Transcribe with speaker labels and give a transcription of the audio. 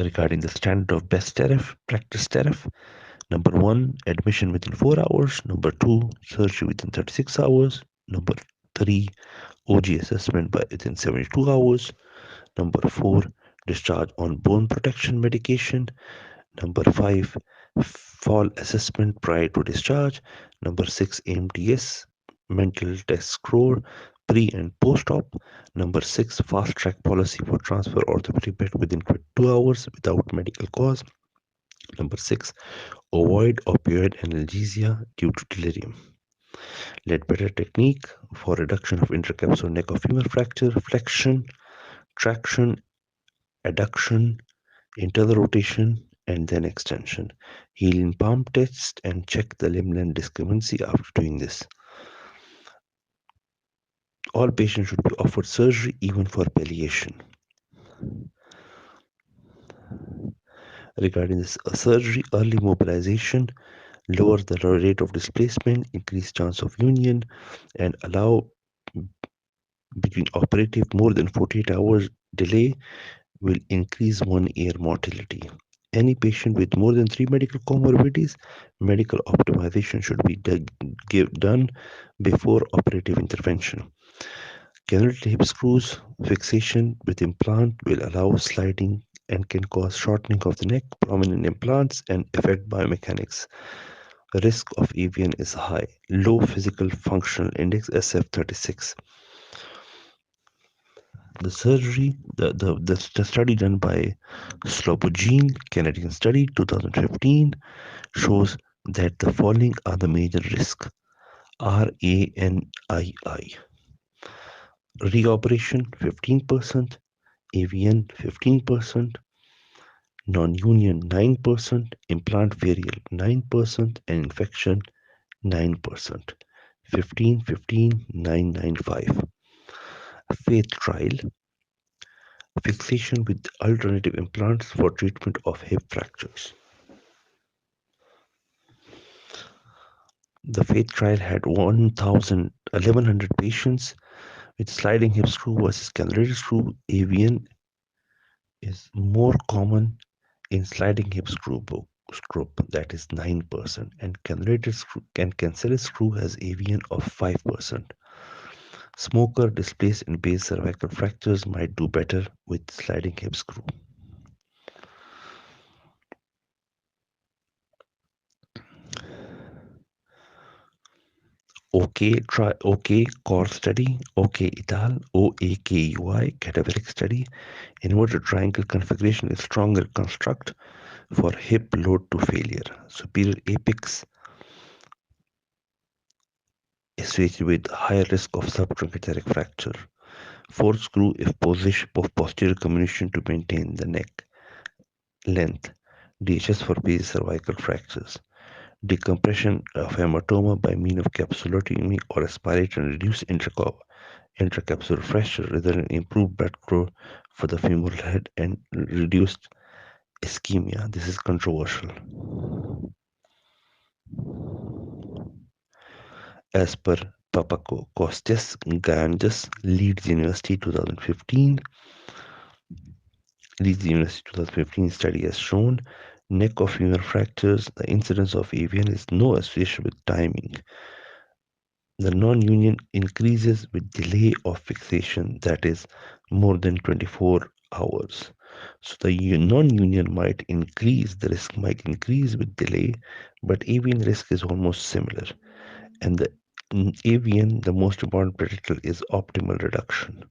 Speaker 1: regarding the standard of best tariff, practice tariff. Number 1, admission within 4 hours. Number 2, surgery within 36 hours. Number 3, OG assessment by within 72 hours. Number 4, discharge on bone protection medication. Number 5, fall assessment prior to discharge. Number 6, AMTS, mental test score, pre and post-op. Number 6, fast track policy for transfer orthopedic bed within 2 hours without medical cause. Number 6, avoid opioid analgesia due to delirium. Ledbetter technique for reduction of intercapsular neck of femur fracture, flexion, traction, adduction, internal rotation, and then extension. Heel in palm test and check the limb-length discrepancy after doing this. All patients should be offered surgery even for palliation. Regarding this surgery, early mobilization lower the rate of displacement, increase chance of union, and allow between operative more than 48 hours delay will increase 1 year mortality. Any patient with more than 3 medical comorbidities, medical optimization should be done before operative intervention. Cannulated hip screws fixation with implant will allow sliding and can cause shortening of the neck, prominent implants, and affect biomechanics. The risk of AVN is high. Low physical functional index SF36. The surgery, the study done by Slobodin, Canadian study, 2015, shows that the following are the major risks. RANII. Reoperation 15%, AVN 15%, non-union 9%, implant failure 9%, and infection 9%. 15, 15, 9, 9, 5. Faith trial. Fixation with alternative implants for treatment of hip fractures. The FAITH trial had 1,100 patients with sliding hip screw versus cannulated screw. AVN is more common in sliding hip screw group, that is 9%, and cannulated screw and cancellous screw has AVN of 5%. Smoker displaced in base cervical fractures might do better with sliding hip screw. OK core study, OK et al, OAKUI cadaveric study. Inverted triangle configuration is stronger construct for hip load to failure. Superior apex associated with higher risk of subtrochanteric fracture. Fourth screw if position of posterior comminution to maintain the neck length. DHS for base cervical fractures. Decompression of hematoma by mean of capsulotomy or aspirate and reduce intracapsular fracture rather than improved blood flow for the femoral head and reduced ischemia. This is controversial. As per Papakostas Ganges, Leeds University 2015. Leeds University 2015 study has shown neck of femur fractures, the incidence of AVN is no association with timing. The non-union increases with delay of fixation, that is more than 24 hours. So the non-union might increase, the risk might increase with delay, but AVN risk is almost similar. And the AVN, the most important predictor is optimal reduction.